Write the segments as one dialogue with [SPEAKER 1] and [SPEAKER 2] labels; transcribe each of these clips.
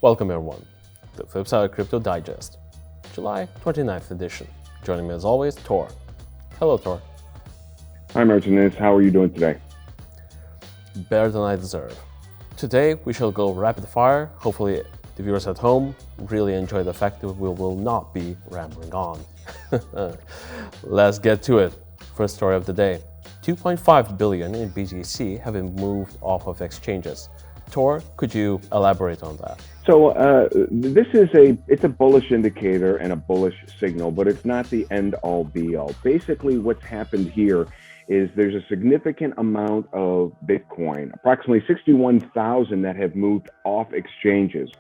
[SPEAKER 1] Welcome everyone to the Flip Side Crypto Digest, July 29th edition. Joining me as always, Tor. Hello, Tor.
[SPEAKER 2] Hi, Martynas. How are you doing today?
[SPEAKER 1] Better than I deserve. Today we shall go rapid fire. Hopefully the viewers at home really enjoy the fact that we will not be rambling on. Let's get to it. First story of the day. 2.5 billion in BTC have been moved off of exchanges. Tor, could you elaborate on that?
[SPEAKER 2] So this is it's a bullish indicator and a bullish signal, but it's not the end all be all. Basically, what's happened here is there's a significant amount of Bitcoin, approximately 61,000 that have moved off exchanges.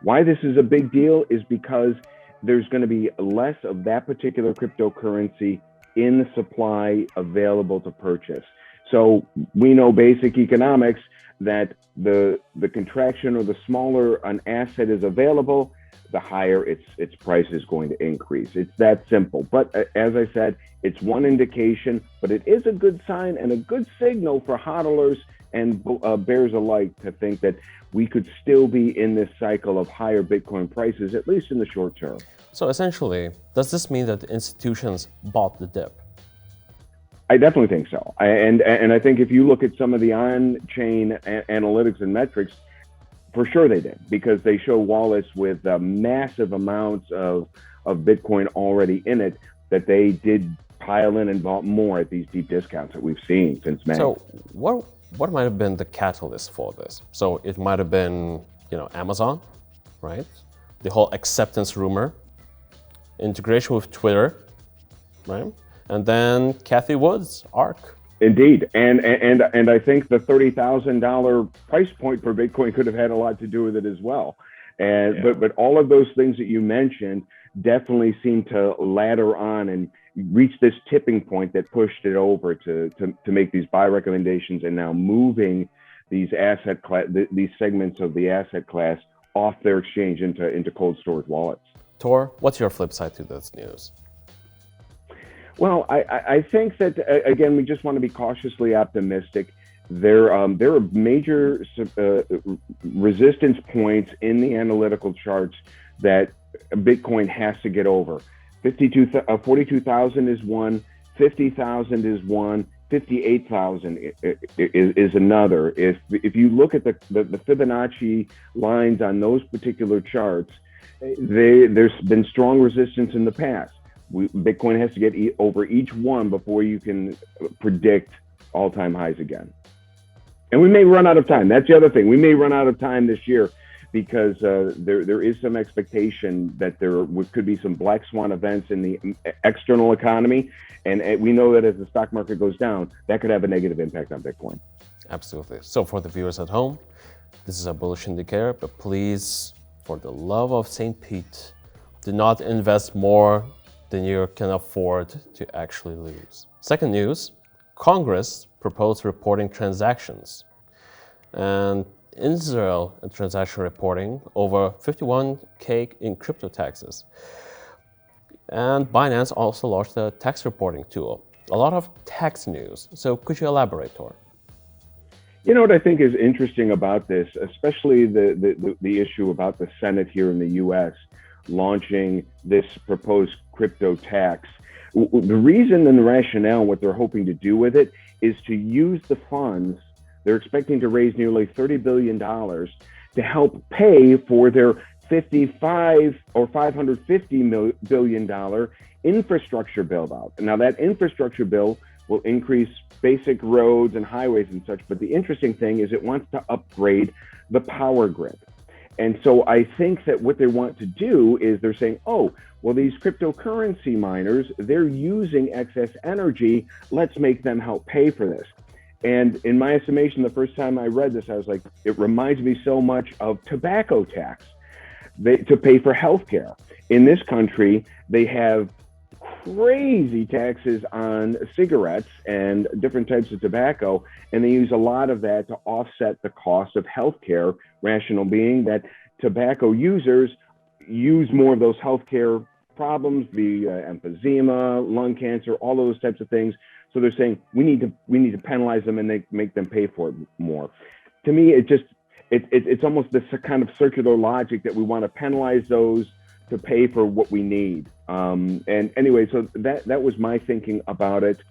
[SPEAKER 2] Why this is a big deal is because there's going to be less of that particular cryptocurrency in the supply available to purchase. So we know basic economics that the contraction or the smaller an asset is available, the higher its price is going to increase. It's that simple. But as I said, it's one indication, but it is a good sign and a good signal for hodlers and bears alike to think that we could still be in this cycle of higher Bitcoin prices, at least in the short term.
[SPEAKER 1] So essentially, does this mean that the institutions bought the dip?
[SPEAKER 2] I definitely think so. And I think if you look at some of the on-chain analytics and metrics, for sure they did, because they show wallets with massive amounts of Bitcoin already in it, that they did pile in and bought more at these deep discounts that we've seen since May.
[SPEAKER 1] So what might have been the catalyst for this? So it might have been, Amazon, right? The whole acceptance rumor, integration with Twitter, right? And then Cathie Wood's ARK.
[SPEAKER 2] Indeed, and I think the $30,000 price point per Bitcoin could have had a lot to do with it as well. And but all of those things that you mentioned definitely seem to ladder on and reach this tipping point that pushed it over to make these buy recommendations, and now moving these asset class, these segments of the asset class off their exchange into cold storage wallets.
[SPEAKER 1] Tor, what's your flip side to this news?
[SPEAKER 2] Well, I think that, again, we just want to be cautiously optimistic. There are major resistance points in the analytical charts that Bitcoin has to get over. 42,000 is one, 50,000 is one, 58,000 is another. If you look at the Fibonacci lines on those particular charts, there's been strong resistance in the past. Bitcoin has to get over each one before you can predict all-time highs again. And we may run out of time. That's the other thing. We may run out of time this year because there is some expectation that there could be some black swan events in the external economy. And we know that as the stock market goes down, that could have a negative impact on Bitcoin.
[SPEAKER 1] Absolutely. So for the viewers at home, this is a bullish indicator, but please, for the love of St. Pete, do not invest more than you can afford to actually lose. Second news, Congress proposed reporting transactions. And Israel transaction reporting over 51K in crypto taxes. And Binance also launched a tax reporting tool. A lot of tax news. So could you elaborate, Tor?
[SPEAKER 2] You know what I think is interesting about this, especially the issue about the Senate here in the U.S. launching this proposed crypto tax. The reason and the rationale, what they're hoping to do with it, is to use the funds. They're expecting to raise nearly $30 billion to help pay for their $550 billion infrastructure build out. Now that infrastructure bill will increase basic roads and highways and such, but the interesting thing is it wants to upgrade the power grid. And so I think that what they want to do is they're saying, oh, well, these cryptocurrency miners, they're using excess energy. Let's make them help pay for this. And in my estimation, the first time I read this, I was like, it reminds me so much of tobacco tax to pay for healthcare. In this country, they have crazy taxes on cigarettes and different types of tobacco, and they use a lot of that to offset the cost of healthcare, rationale being that tobacco users use more of those healthcare problems, the emphysema, lung cancer, all those types of things. So they're saying we need to penalize them and make them pay for it more. To me, it's almost this kind of circular logic that we want to penalize those to pay for what we need. And anyway, so that was my thinking about it.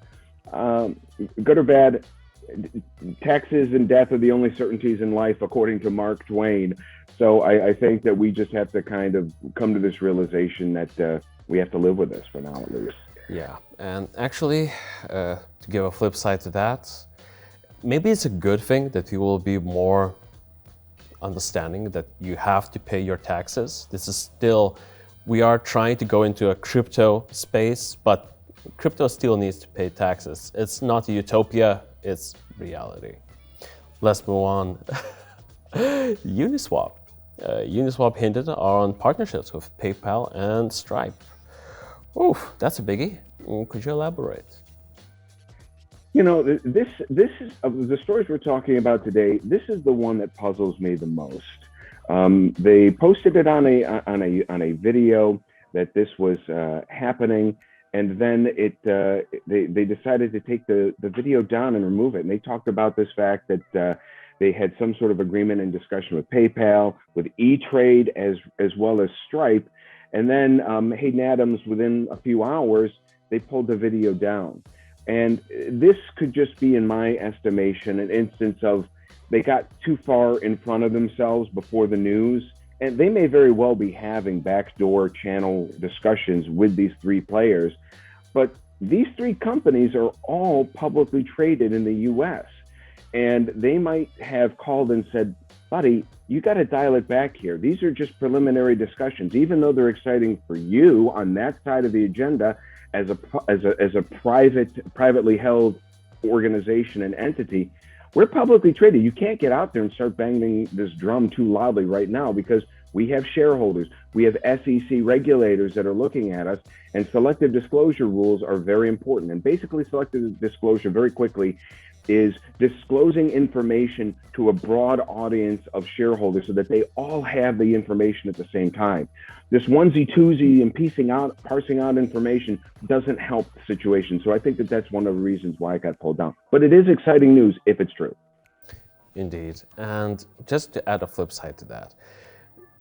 [SPEAKER 2] Good or bad, taxes and death are the only certainties in life, according to Mark Twain. So I think that we just have to kind of come to this realization that we have to live with this for now, at least.
[SPEAKER 1] Yeah, and actually, to give a flip side to that, maybe it's a good thing that people will be more understanding that you have to pay your taxes. This is still, we are trying to go into a crypto space, but crypto still needs to pay taxes. It's not a utopia, it's reality. Let's move on. Uniswap. Uniswap hinted on partnerships with PayPal and Stripe. Oof, that's a biggie. Could you elaborate?
[SPEAKER 2] You know, this is of the stories we're talking about today. This is the one that puzzles me the most. They posted it on a video that this was happening, and then they decided to take the video down and remove it. And they talked about this fact that they had some sort of agreement and discussion with PayPal, with E-Trade, as well as Stripe. And then Hayden Adams, within a few hours, they pulled the video down. And this could just be, in my estimation, an instance of they got too far in front of themselves before the news. And they may very well be having backdoor channel discussions with these three players. But these three companies are all publicly traded in the US. And they might have called and said, buddy, you got to dial it back here. These are just preliminary discussions. Even though they're exciting for you on that side of the agenda, as a privately held organization and entity, we're publicly traded. You can't get out there and start banging this drum too loudly right now, because we have shareholders, we have SEC regulators that are looking at us, and selective disclosure rules are very important. And basically, selective disclosure, very quickly, is disclosing information to a broad audience of shareholders so that they all have the information at the same time. This onesie-twosie and parsing out information doesn't help the situation. So I think that that's one of the reasons why it got pulled down. But it is exciting news if it's true.
[SPEAKER 1] Indeed. And just to add a flip side to that,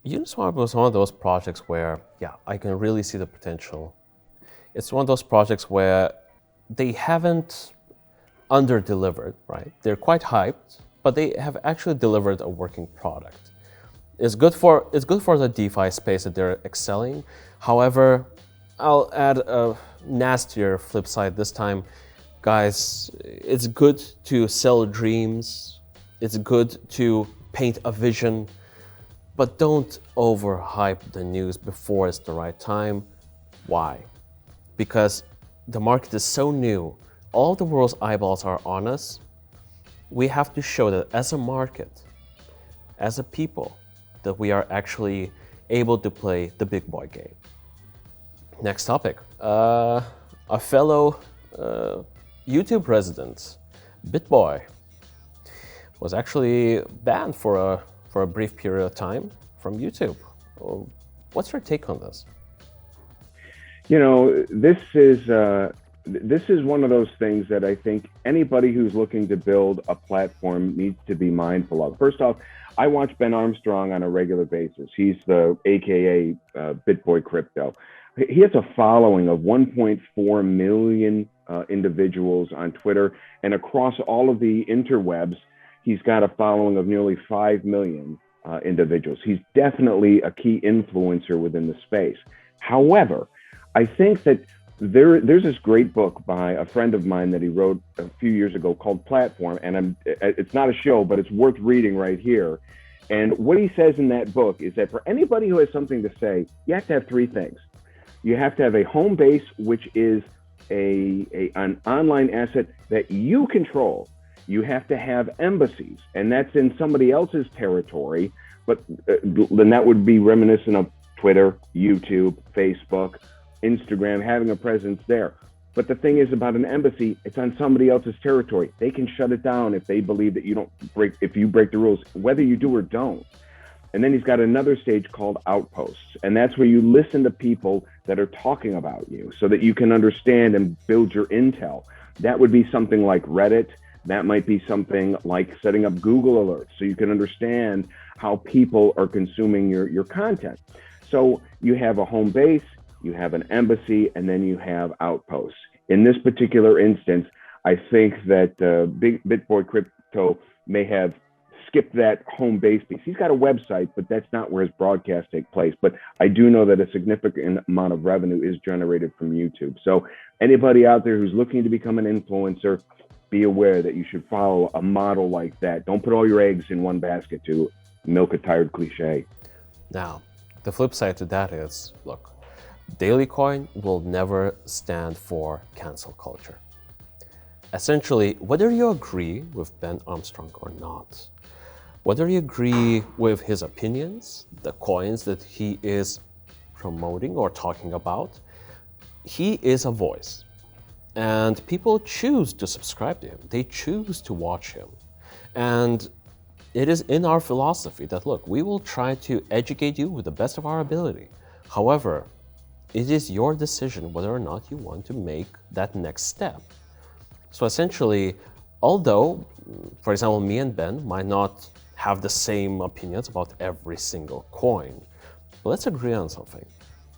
[SPEAKER 1] Uniswap was one of those projects where, yeah, I can really see the potential. It's one of those projects where they haven't under-delivered, right? They're quite hyped, but they have actually delivered a working product. It's good for the DeFi space that they're excelling. However, I'll add a nastier flip side this time. Guys, it's good to sell dreams. It's good to paint a vision, but don't overhype the news before it's the right time. Why? Because the market is so new. All the world's eyeballs are on us. We have to show that as a market, as a people, that we are actually able to play the big boy game. Next topic. A fellow YouTube resident, Bitboy, was actually banned for a brief period of time from YouTube. What's your take on this?
[SPEAKER 2] You know, this is one of those things that I think anybody who's looking to build a platform needs to be mindful of. First off, I watch Ben Armstrong on a regular basis. He's the AKA Bitboy Crypto. He has a following of 1.4 million individuals on Twitter, and across all of the interwebs, he's got a following of nearly 5 million individuals. He's definitely a key influencer within the space. However, I think that there's this great book by a friend of mine that he wrote a few years ago called Platform, and it's not a show, but it's worth reading right here. And what he says in that book is that for anybody who has something to say, you have to have three things. You have to have a home base, which is an online asset that you control. You have to have embassies, and that's in somebody else's territory, but then that would be reminiscent of Twitter, YouTube, Facebook, Instagram, having a presence there. But the thing is about an embassy, it's on somebody else's territory. They can shut it down if they believe that if you break the rules, whether you do or don't. And then he's got another stage called outposts. And that's where you listen to people that are talking about you so that you can understand and build your intel. That would be something like Reddit. That might be something like setting up Google alerts so you can understand how people are consuming your content. So you have a home base, you have an embassy, and then you have outposts. In this particular instance, I think that Bitboy Crypto may have skipped that home base piece. He's got a website, but that's not where his broadcasts take place. But I do know that a significant amount of revenue is generated from YouTube. So anybody out there who's looking to become an influencer, be aware that you should follow a model like that. Don't put all your eggs in one basket, to milk a tired cliche.
[SPEAKER 1] Now, the flip side to that is, look, Dailycoin will never stand for cancel culture. Essentially, whether you agree with Ben Armstrong or not, whether you agree with his opinions, the coins that he is promoting or talking about, he is a voice. And people choose to subscribe to him. They choose to watch him. And it is in our philosophy that, look, we will try to educate you with the best of our ability. However, it is your decision whether or not you want to make that next step. So essentially, although, for example, me and Ben might not have the same opinions about every single coin, but let's agree on something.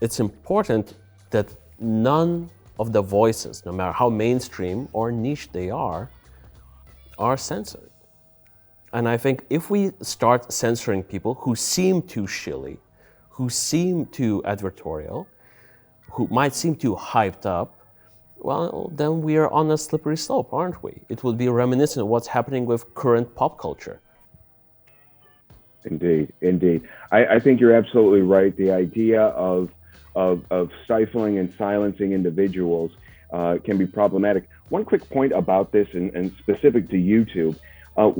[SPEAKER 1] It's important that none of the voices, no matter how mainstream or niche they are censored. And I think if we start censoring people who seem too shilly, who seem too advertorial, who might seem too hyped up, well, then we are on a slippery slope, aren't we? It would be reminiscent of what's happening with current pop culture.
[SPEAKER 2] Indeed. I think you're absolutely right. The idea of stifling and silencing individuals can be problematic. One quick point about this, and specific to YouTube,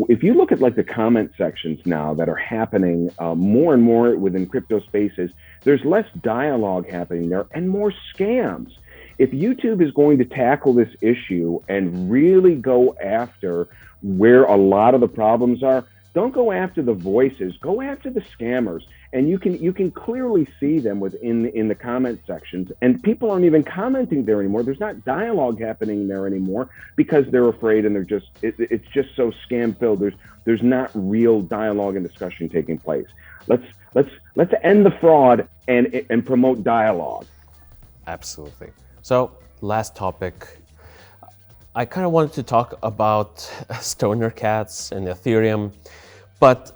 [SPEAKER 2] if you look at like the comment sections now that are happening more and more within crypto spaces, there's less dialogue happening there and more scams. If YouTube is going to tackle this issue and really go after where a lot of the problems are, don't go after the voices, go after the scammers. And you can clearly see them in the comment sections, and people aren't even commenting there anymore. There's not dialogue happening there anymore because they're afraid, and it's just so scam filled. There's not real dialogue and discussion taking place. Let's end the fraud and promote dialogue.
[SPEAKER 1] Absolutely. So last topic, I kind of wanted to talk about stoner cats and Ethereum, but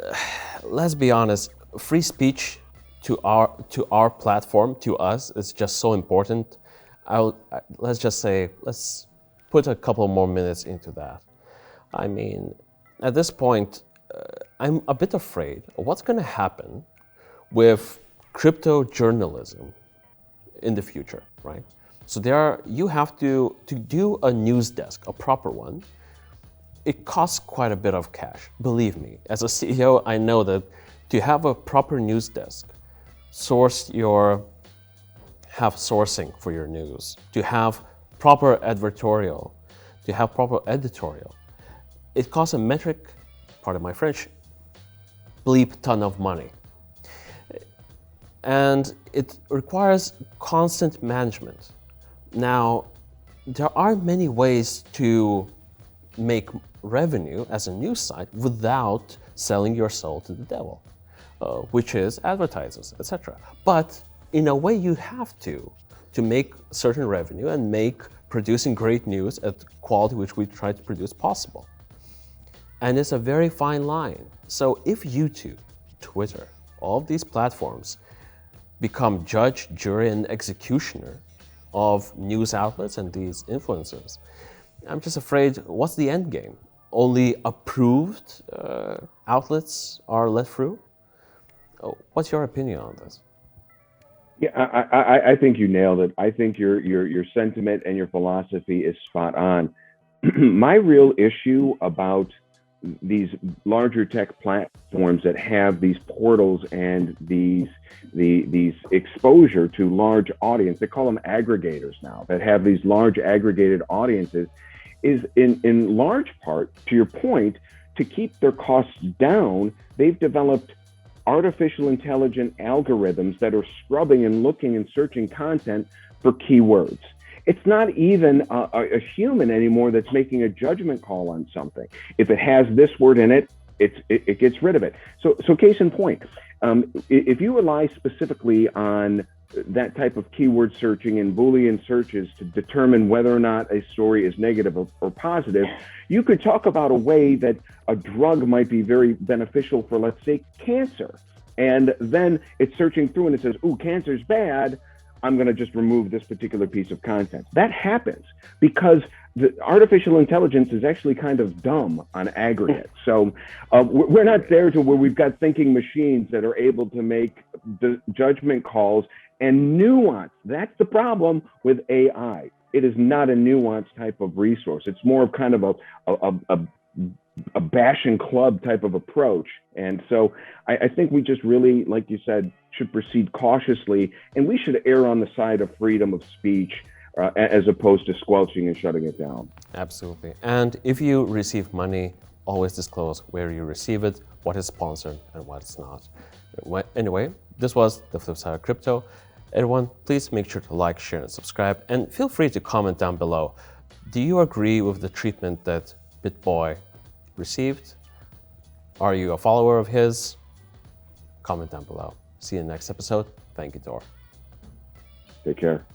[SPEAKER 1] let's be honest, free speech to our platform, to us, is just so important. Let's put a couple more minutes into that. I mean, at this point, I'm a bit afraid of what's going to happen with crypto journalism in the future, right? So you have to do a news desk, a proper one. It costs quite a bit of cash. Believe me, as a CEO, I know that to have a proper news desk, have sourcing for your news, to have proper editorial, it costs a metric, pardon my French, bleep ton of money. And it requires constant management. Now, there are many ways to make revenue as a news site without selling your soul to the devil, which is advertisers, etc. But in a way, you have to make certain revenue and make producing great news at quality which we try to produce possible. And it's a very fine line. So if YouTube, Twitter, all of these platforms become judge, jury, and executioner of news outlets and these influencers, I'm just afraid, what's the end game? Only approved outlets are let through? What's your opinion on this?
[SPEAKER 2] Yeah, I think you nailed it. I think your sentiment and your philosophy is spot on. My real issue about these larger tech platforms that have these portals and these exposure to large audience, they call them aggregators now, that have these large aggregated audiences, is in large part, to your point, to keep their costs down, they've developed artificial intelligent algorithms that are scrubbing and looking and searching content for keywords. it's not even a human anymore that's making a judgment call on something. If it has this word in it, it gets rid of it. So case in point, if you rely specifically on that type of keyword searching and Boolean searches to determine whether or not a story is negative or positive, you could talk about a way that a drug might be very beneficial for, let's say, cancer. And then it's searching through and it says, ooh, cancer's bad. I'm going to just remove this particular piece of content. That happens because the artificial intelligence is actually kind of dumb on aggregate. So we're not there to where we've got thinking machines that are able to make the judgment calls and nuance. That's the problem with AI. It is not a nuanced type of resource. It's more of kind of a bash and club type of approach. And so I think we just really, like you said, should proceed cautiously, and we should err on the side of freedom of speech as opposed to squelching and shutting it down.
[SPEAKER 1] Absolutely. And if you receive money, always disclose where you receive it, what is sponsored and what is not. Anyway, this was The Flip Side of Crypto. Everyone, please make sure to like, share, and subscribe, and feel free to comment down below. Do you agree with the treatment that Bitboy received? Are you a follower of his? Comment down below. See you in the next episode. Thank you, Dor.
[SPEAKER 2] Take care.